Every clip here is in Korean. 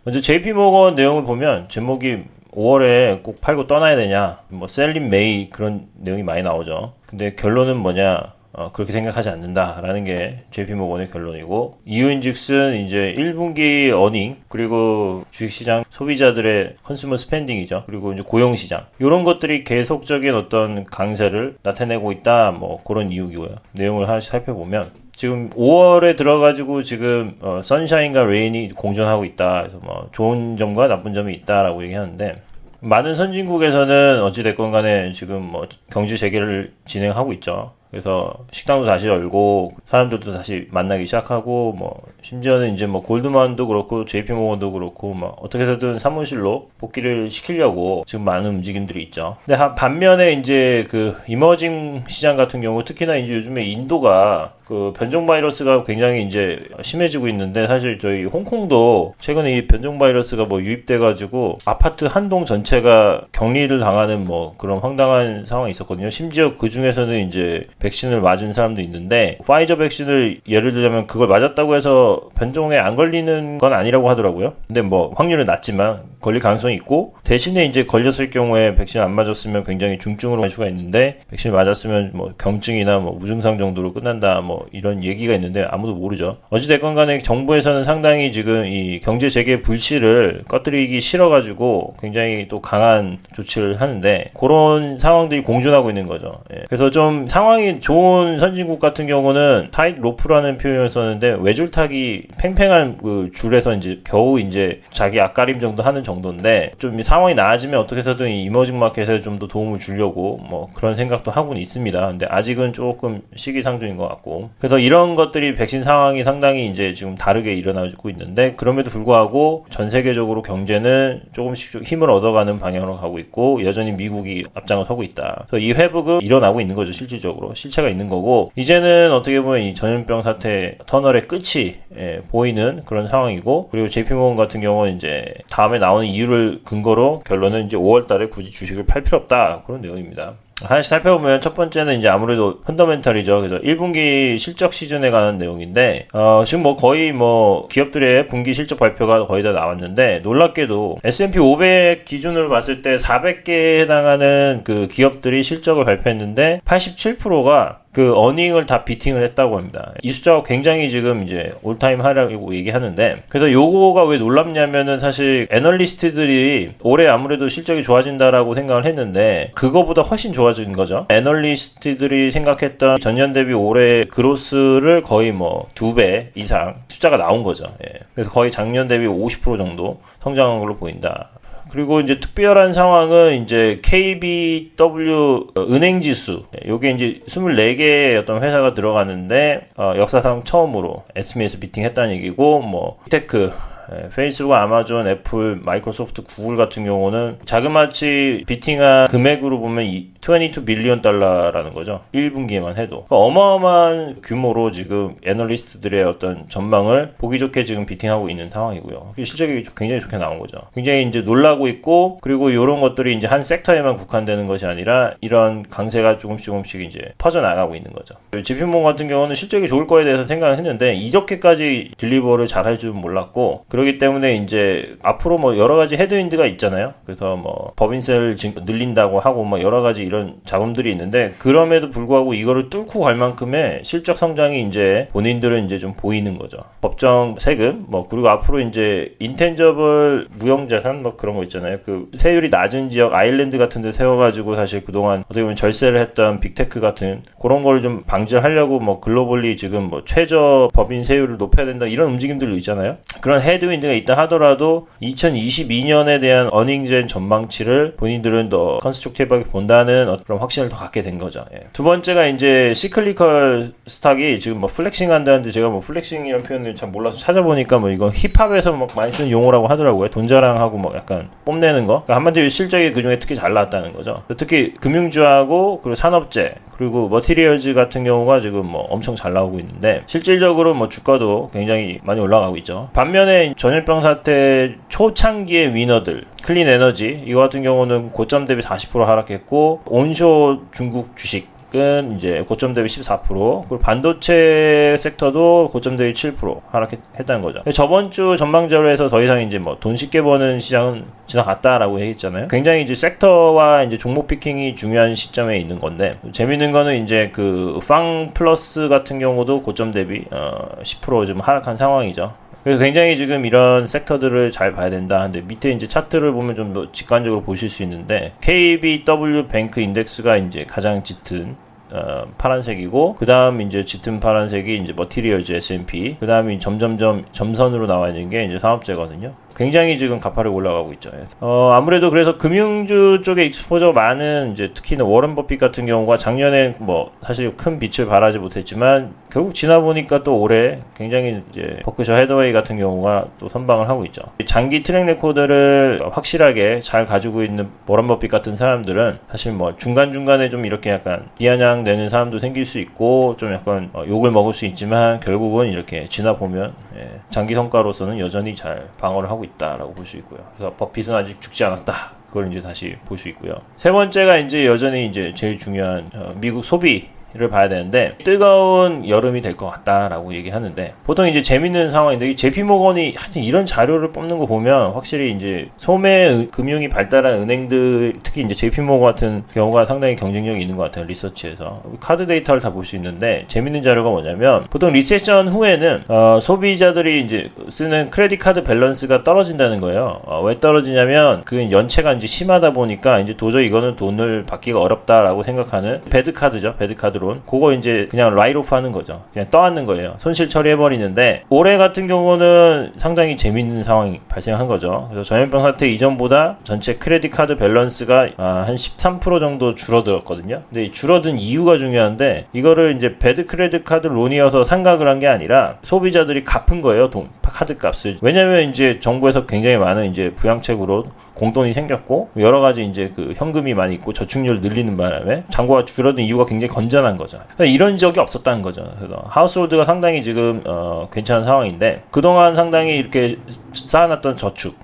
먼저 JP모건 내용을 보면 제목이 5월에 꼭 팔고 떠나야 되냐, 뭐 셀린 메이 그런 내용이 많이 나오죠. 근데 결론은 뭐냐? 그렇게 생각하지 않는다라는 게 JP모건의 결론이고, 이유인즉슨 이제 1분기 어닝, 그리고 주식시장 소비자들의 컨슈머 스펜딩이죠. 그리고 이제 고용시장, 이런 것들이 계속적인 어떤 강세를 나타내고 있다, 뭐 그런 이유고요. 내용을 하나씩 살펴보면 지금 5월에 들어가지고 지금 선샤인과 레인이 공존하고 있다. 그래서 뭐 좋은 점과 나쁜 점이 있다라고 얘기하는데, 많은 선진국에서는 어찌됐건 간에 지금 뭐 경제 재개를 진행하고 있죠. 그래서 식당도 다시 열고 사람들도 다시 만나기 시작하고, 뭐 심지어는 이제 뭐 골드만도 그렇고 JP모건도 그렇고 뭐 어떻게 해서든 사무실로 복귀를 시키려고 지금 많은 움직임들이 있죠. 근데 반면에 이제 그 이머징 시장 같은 경우, 특히나 이제 요즘에 인도가 그 변종 바이러스가 굉장히 이제 심해지고 있는데, 사실 저희 홍콩도 최근에 이 변종 바이러스가 뭐 유입돼가지고 아파트 한 동 전체가 격리를 당하는 뭐 그런 황당한 상황이 있었거든요. 심지어 그 중에서는 이제 백신을 맞은 사람도 있는데, 파이저 백신을 예를 들자면 그걸 맞았다고 해서 변종에 안 걸리는 건 아니라고 하더라고요. 근데 뭐 확률은 낮지만 걸릴 가능성이 있고, 대신에 이제 걸렸을 경우에 백신 안 맞았으면 굉장히 중증으로 갈 수가 있는데, 백신을 맞았으면 뭐 경증이나 뭐 무증상 정도로 끝난다, 뭐 이런 얘기가 있는데 아무도 모르죠. 어찌됐건 간에 정부에서는 상당히 지금 이 경제 재개 불씨를 꺼뜨리기 싫어가지고 굉장히 또 강한 조치를 하는데, 그런 상황들이 공존하고 있는 거죠. 예. 그래서 좀 상황이 좋은 선진국 같은 경우는 타이트 로프라는 표현을 썼는데, 외줄타기 팽팽한 그 줄에서 이제 겨우 이제 자기 앞가림 정도 하는 정도인데, 좀 상황이 나아지면 어떻게 해서든 이 이머징 마켓에 좀 더 도움을 주려고 뭐 그런 생각도 하고는 있습니다. 근데 아직은 조금 시기상조인 것 같고, 그래서 이런 것들이 백신 상황이 상당히 이제 지금 다르게 일어나고 있는데, 그럼에도 불구하고 전 세계적으로 경제는 조금씩 힘을 얻어가는 방향으로 가고 있고, 여전히 미국이 앞장을 서고 있다. 그래서 이 회복은 일어나고 있는 거죠. 실질적으로 실체가 있는 거고, 이제는 어떻게 보면 이 전염병 사태 터널의 끝이 보이는 그런 상황이고, 그리고 JP모건 같은 경우는 이제 다음에 나오는 이유를 근거로 결론은 이제 5월달에 굳이 주식을 팔 필요 없다, 그런 내용입니다. 하나씩 살펴보면 첫 번째는 이제 아무래도 펀더멘털이죠. 그래서 1분기 실적 시즌에 관한 내용인데, 지금 뭐 거의 뭐 기업들의 분기 실적 발표가 거의 다 나왔는데, 놀랍게도 S&P 500 기준으로 봤을 때 400개에 해당하는 그 기업들이 실적을 발표했는데 87%가 그 어닝을 다 비팅을 했다고 합니다. 이 숫자가 굉장히 지금 이제 올타임 하이라고 얘기하는데, 그래서 요거가 왜 놀랍냐면은, 사실 애널리스트들이 올해 아무래도 실적이 좋아진다라고 생각을 했는데 그거보다 훨씬 좋아진 거죠. 애널리스트들이 생각했던 전년 대비 올해 그로스를 거의 뭐 2배 이상 숫자가 나온 거죠. 예. 그래서 거의 작년 대비 50% 정도 성장한 걸로 보인다. 그리고 이제 특별한 상황은 이제 KBW 은행지수, 요게 이제 24개의 어떤 회사가 들어가는데, 역사상 처음으로 S&P에서 비팅했다는 얘기고, 뭐 테크, 페이스북, 아마존, 애플, 마이크로소프트, 구글 같은 경우는 자그마치 비팅한 금액으로 보면 22 빌리언 달러라는 거죠. 1분기에만 해도. 그러니까 어마어마한 규모로 지금 애널리스트들의 어떤 전망을 보기 좋게 지금 비팅하고 있는 상황이고요. 실적이 굉장히 좋게 나온 거죠. 굉장히 이제 놀라고 있고, 그리고 이런 것들이 이제 한 섹터에만 국한되는 것이 아니라 이런 강세가 조금씩 이제 퍼져나가고 있는 거죠. JP모건 같은 경우는 실적이 좋을 거에 대해서 생각을 했는데 이렇게까지 딜리버를 잘할 줄은 몰랐고, 그렇기 때문에 이제 앞으로 뭐 여러 가지 헤드윈드가 있잖아요. 그래서 뭐 법인세를 늘린다고 하고 뭐 여러 가지 이런 자금들이 있는데, 그럼에도 불구하고 이거를 뚫고 갈 만큼의 실적 성장이 이제 본인들은 이제 좀 보이는 거죠. 법정 세금, 뭐 그리고 앞으로 이제 인텐저블 무형자산 뭐 그런 거 있잖아요. 그 세율이 낮은 지역 아일랜드 같은 데 세워가지고 사실 그동안 어떻게 보면 절세를 했던 빅테크 같은 그런 걸 좀 방지하려고 뭐 글로벌리 지금 뭐 최저 법인 세율을 높여야 된다, 이런 움직임들도 있잖아요. 그런 헤드윈드가 있다 하더라도 2022년에 대한 어닝젠 전망치를 본인들은 더 컨스트럭티브하게 본다는 그런 확신을 더 갖게 된 거죠. 예. 두 번째가 이제 시클리컬 스탁이 지금 뭐 플렉싱 한다는데, 제가 뭐 플렉싱이라는 표현을 잘 몰라서 찾아보니까 뭐 이거 힙합에서 막 많이 쓰는 용어라고 하더라고요. 돈 자랑하고 뭐 약간 뽐내는 거. 그러니까 한마디로 실적이 그중에 특히 잘 나왔다는 거죠. 특히 금융주하고 그리고 산업재 그리고 머티리얼즈 같은 경우가 지금 뭐 엄청 잘 나오고 있는데, 실질적으로 뭐 주가도 굉장히 많이 올라가고 있죠. 반면에 전염병 사태 초창기의 위너들, 클린 에너지 이거 같은 경우는 고점 대비 40% 하락했고, 온쇼 중국 주식 하락은 이제 고점 대비 14%, 그리고 반도체 섹터도 고점 대비 7% 하락했다는 거죠. 저번 주 전망 자료에서 더 이상 이제 뭐 돈 쉽게 버는 시장은 지나갔다라고 얘기했잖아요. 굉장히 이제 섹터와 이제 종목 피킹이 중요한 시점에 있는 건데, 재밌는 거는 이제 그 팡 플러스 같은 경우도 고점 대비 10% 좀 하락한 상황이죠. 그래서 굉장히 지금 이런 섹터들을 잘 봐야 된다. 근데 밑에 이제 차트를 보면 좀 직관적으로 보실 수 있는데, KBW 뱅크 인덱스가 이제 가장 짙은 파란색이고, 그 다음 이제 짙은 파란색이 이제 머티리얼즈 S&P, 그 다음이 점점점 점선으로 나와 있는 게 이제 산업재거든요. 굉장히 지금 가파르게 올라가고 있죠. 아무래도 그래서 금융주 쪽에 익스포저 많은 이제 특히나 워런 버핏 같은 경우가 작년에 뭐 사실 큰 빛을 발하지 못했지만 결국 지나 보니까 또 올해 굉장히 이제 버크셔 해더웨이 같은 경우가 또 선방을 하고 있죠. 장기 트랙 레코드를 확실하게 잘 가지고 있는 워런 버핏 같은 사람들은 사실 뭐 중간중간에 좀 이렇게 약간 비아냥되는 사람도 생길 수 있고 좀 약간 욕을 먹을 수 있지만 결국은 이렇게 지나 보면 장기 성과로서는 여전히 잘 방어를 하고 있다라고 볼 수 있고요. 그래서 버핏은 아직 죽지 않았다. 그걸 이제 다시 볼 수 있고요. 세 번째가 이제 여전히 이제 제일 중요한 미국 소비를 봐야 되는데, 뜨거운 여름이 될 것 같다라고 얘기하는데, 보통 이제 재밌는 상황인데 이 JP 모건이 하여튼 이런 자료를 뽑는 거 보면 확실히 이제 소매 금융이 발달한 은행들, 특히 이제 JP 모건 같은 경우가 상당히 경쟁력이 있는 것 같아요. 리서치에서 카드 데이터를 다 볼 수 있는데, 재밌는 자료가 뭐냐면 보통 리세션 후에는 소비자들이 이제 쓰는 크레딧 카드 밸런스가 떨어진다는 거예요. 왜 떨어지냐면 그 연체가 이제 심하다 보니까 이제 도저히 이거는 돈을 받기가 어렵다라고 생각하는 배드 카드죠. 배드 카드론. 그거 이제 그냥 라이트오프 하는 거죠. 그냥 떠안는 거예요. 손실 처리해버리는데, 올해 같은 경우는 상당히 재밌는 상황이 발생한 거죠. 그래서 전염병 사태 이전보다 전체 크레딧 카드 밸런스가 한 13% 정도 줄어들었거든요. 근데 이 줄어든 이유가 중요한데, 이거를 이제 배드 크레딧 카드 론이어서 상각을 한 게 아니라 소비자들이 갚은 거예요. 카드 값을. 왜냐면 이제 정부에서 굉장히 많은 이제 부양책으로 공돈이 생겼고 여러 가지 이제 그 현금이 많이 있고 저축률 늘리는 바람에 잔고가 줄어든 이유가 굉장히 건전한 거죠. 이런 적이 없었다는 거죠. 그래서 하우스홀드가 상당히 지금 괜찮은 상황인데, 그동안 상당히 이렇게 쌓아놨던 저축,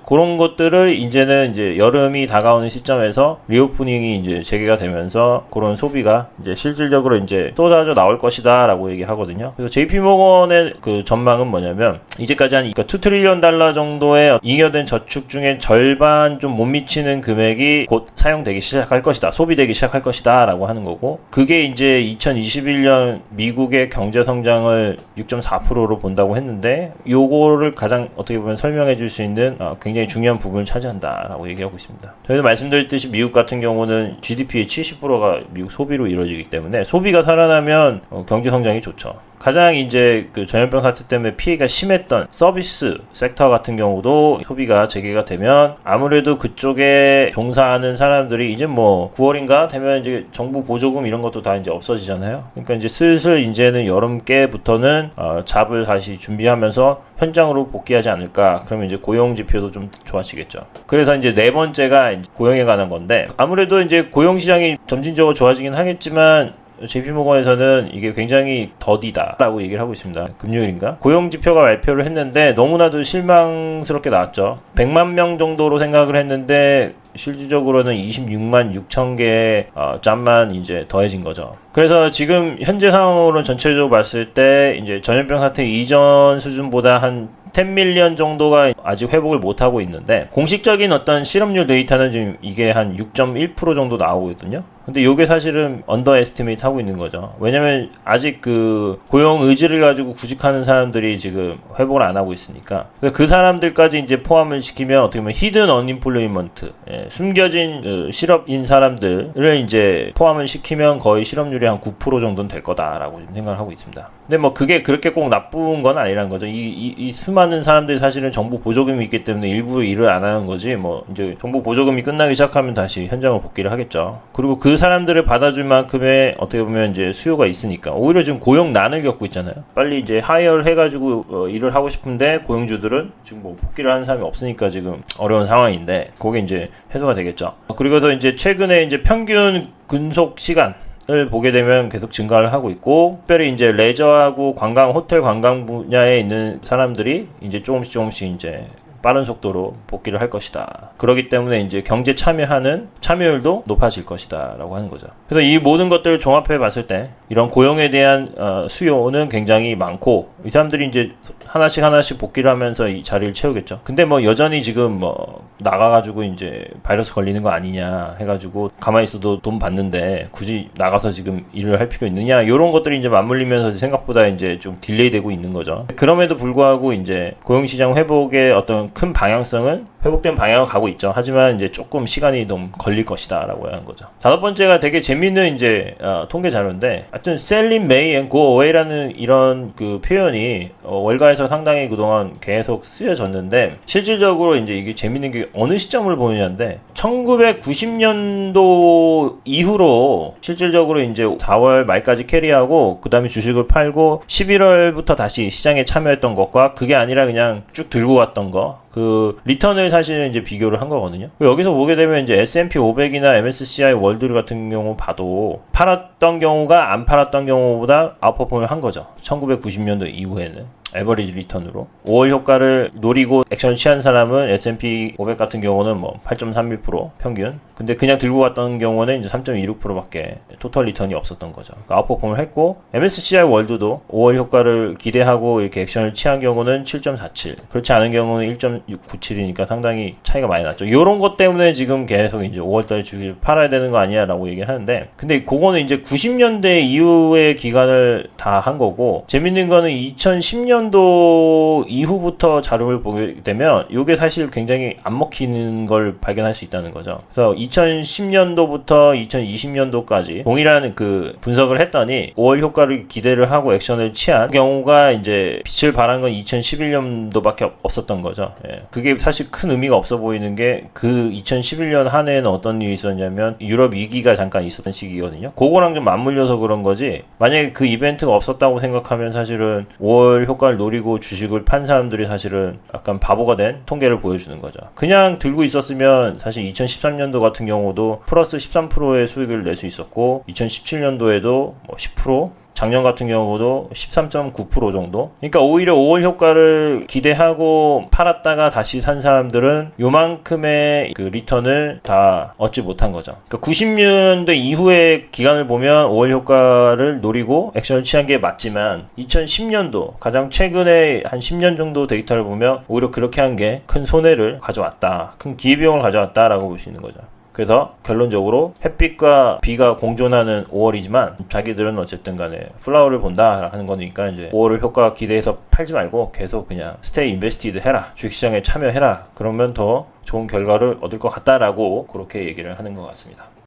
그런 것들을 이제는 이제 여름이 다가오는 시점에서 리오프닝이 이제 재개가 되면서 그런 소비가 이제 실질적으로 이제 쏟아져 나올 것이다라고 얘기하거든요. 그래서 JP 모건의 그 전망은 뭐냐면, 이제까지 한 그러니까 2 트릴리언 달러 정도의 잉여된 저축 중에 절반 좀 못 미치는 금액이 곧 사용되기 시작할 것이다, 소비되기 시작할 것이다라고 하는 거고, 그게 이제 2021년 미국의 경제 성장을 6.4%로 본다고 했는데, 요거를 가장 어떻게 보면 설명해 줄 수 있는 굉장히 중요한 부분을 차지한다라고 얘기하고 있습니다. 저희도 말씀드렸듯이 미국 같은 경우는 GDP의 70%가 미국 소비로 이루어지기 때문에 소비가 살아나면 경제 성장이 좋죠. 가장 이제 그 전염병 사태 때문에 피해가 심했던 서비스 섹터 같은 경우도 소비가 재개가 되면 아무래도 그쪽에 종사하는 사람들이 이제 뭐 9월인가 되면 이제 정부 보조금 이런 것도 다 이제 없어지잖아요. 그러니까 이제 슬슬 이제는 여름께부터는 잡을 다시 준비하면서 현장으로 복귀하지 않을까. 그러면 이제 고용 지표도 좀 좋아지겠죠. 그래서 이제 네 번째가 고용에 관한 건데, 아무래도 이제 고용 시장이 점진적으로 좋아지긴 하겠지만 JP모건에서는 이게 굉장히 더디다라고 얘기를 하고 있습니다. 금요일인가? 고용지표가 발표를 했는데 너무나도 실망스럽게 나왔죠. 100만 명 정도로 생각을 했는데 실질적으로는 26만 6천 개의 짬만 이제 더해진 거죠. 그래서 지금 현재 상황으로는 전체적으로 봤을 때 이제 전염병 사태 이전 수준보다 한 10밀리언 정도가 아직 회복을 못하고 있는데, 공식적인 어떤 실업률 데이터는 지금 이게 한 6.1% 정도 나오거든요. 근데 이게 사실은 언더 에스티메이트 하고 있는 거죠. 왜냐면 아직 그 고용 의지를 가지고 구직하는 사람들이 지금 회복을 안 하고 있으니까. 그 사람들까지 이제 포함을 시키면 어떻게 보면 히든 언임플로이먼트, 숨겨진 실업인 사람들을 이제 포함을 시키면 거의 실업률이 한 9% 정도는 될 거다라고 생각을 하고 있습니다. 근데 뭐 그게 그렇게 꼭 나쁜 건 아니라는 거죠. 이 수많은 사람들이 사실은 정부 보조금이 있기 때문에 일부러 일을 안 하는 거지, 뭐 이제 정부 보조금이 끝나기 시작하면 다시 현장으로 복귀를 하겠죠. 그리고 그 사람들을 받아줄 만큼의 어떻게 보면 이제 수요가 있으니까 오히려 지금 고용난을 겪고 있잖아요. 빨리 이제 하이어를 해가지고 일을 하고 싶은데 고용주들은 지금 뭐 복귀를 하는 사람이 없으니까 지금 어려운 상황인데, 그게 이제 해소가 되겠죠. 그리고서 이제 최근에 이제 평균 근속 시간 을 보게 되면 계속 증가를 하고 있고, 특별히 이제 레저하고 관광, 호텔 관광 분야에 있는 사람들이 이제 조금씩 이제 빠른 속도로 복귀를 할 것이다. 그렇기 때문에 이제 경제 참여하는 참여율도 높아질 것이다 라고 하는 거죠. 그래서 이 모든 것들을 종합해 봤을 때 이런 고용에 대한 수요는 굉장히 많고 이 사람들이 이제 하나씩 복귀를 하면서 이 자리를 채우겠죠. 근데 뭐 여전히 지금 뭐 나가가지고 이제 바이러스 걸리는 거 아니냐 해가지고 가만히 있어도 돈 받는데 굳이 나가서 지금 일을 할 필요 있느냐 이런 것들이 이제 맞물리면서 생각보다 이제 좀 딜레이 되고 있는 거죠. 그럼에도 불구하고 이제 고용시장 회복의 어떤 큰 방향성은 회복된 방향으로 가고 있죠. 하지만 이제 조금 시간이 좀 걸릴 것이다 라고 하는 거죠. 다섯 번째가 되게 재밌는 이제 통계 자료인데 하여튼 sell in May and go away라는 이런 그 표현이 월가에서 상당히 그동안 계속 쓰여졌는데 실질적으로 이제 이게 재밌는 게 어느 시점을 보느냐인데 1990년도 이후로 실질적으로 이제 4월 말까지 캐리하고 그 다음에 주식을 팔고 11월부터 다시 시장에 참여했던 것과 그게 아니라 그냥 쭉 들고 왔던 거 그 리턴을 사실은 이제 비교를 한 거거든요. 여기서 보게 되면 이제 S&P 500이나 MSCI 월드 같은 경우 봐도 팔았던 경우가 안 팔았던 경우보다 아웃퍼폼을 한 거죠. 1990년도 이후에는. 에버리지 리턴으로 5월 효과를 노리고 액션을 취한 사람은 S&P 500 같은 경우는 뭐 8.31% 평균. 근데 그냥 들고 갔던 경우는 이제 3.26%밖에 토탈 리턴이 없었던 거죠. 그러니까 아웃퍼폼을 했고 MSCI 월드도 5월 효과를 기대하고 이렇게 액션을 취한 경우는 7.47. 그렇지 않은 경우는 1.97이니까 상당히 차이가 많이 났죠. 이런 것 때문에 지금 계속 이제 5월달에 주식을 팔아야 되는 거 아니야라고 얘기를 하는데 근데 그거는 이제 90년대 이후의 기간을 다 한 거고 재밌는 거는 2010년도 이후부터 자료를 보게 되면 이게 사실 굉장히 안 먹히는 걸 발견할 수 있다는 거죠. 그래서 2010년도부터 2020년도까지 동일한 그 분석을 했더니 5월 효과를 기대를 하고 액션을 취한 경우가 이제 빛을 발한 건 2011년도밖에 없었던 거죠. 예. 그게 사실 큰 의미가 없어 보이는 게 그 2011년 한 해에는 어떤 일이 있었냐면 유럽 위기가 잠깐 있었던 시기거든요. 그거랑 좀 맞물려서 그런 거지 만약에 그 이벤트가 없었다고 생각하면 사실은 5월 효과를 노리고 주식을 판 사람들이 사실은 약간 바보가 된 통계를 보여주는 거죠. 그냥 들고 있었으면 사실 2013년도 같은 경우도 플러스 13%의 수익을 낼 수 있었고 2017년도에도 뭐 10%? 작년 같은 경우도 13.9% 정도. 그러니까 오히려 5월 효과를 기대하고 팔았다가 다시 산 사람들은 요만큼의 그 리턴을 다 얻지 못한 거죠. 그러니까 90년대 이후의 기간을 보면 5월 효과를 노리고 액션을 취한 게 맞지만 2010년도 가장 최근에 한 10년 정도 데이터를 보면 오히려 그렇게 한 게 큰 손해를 가져왔다. 큰 기회비용을 가져왔다라고 볼 수 있는 거죠. 그래서 결론적으로 햇빛과 비가 공존하는 5월이지만 자기들은 어쨌든 간에 플라워를 본다 하는 거니까 이제 5월 효과 기대해서 팔지 말고 계속 그냥 스테이 인베스티드 해라. 주식시장에 참여해라. 그러면 더 좋은 결과를 얻을 것 같다라고 그렇게 얘기를 하는 것 같습니다.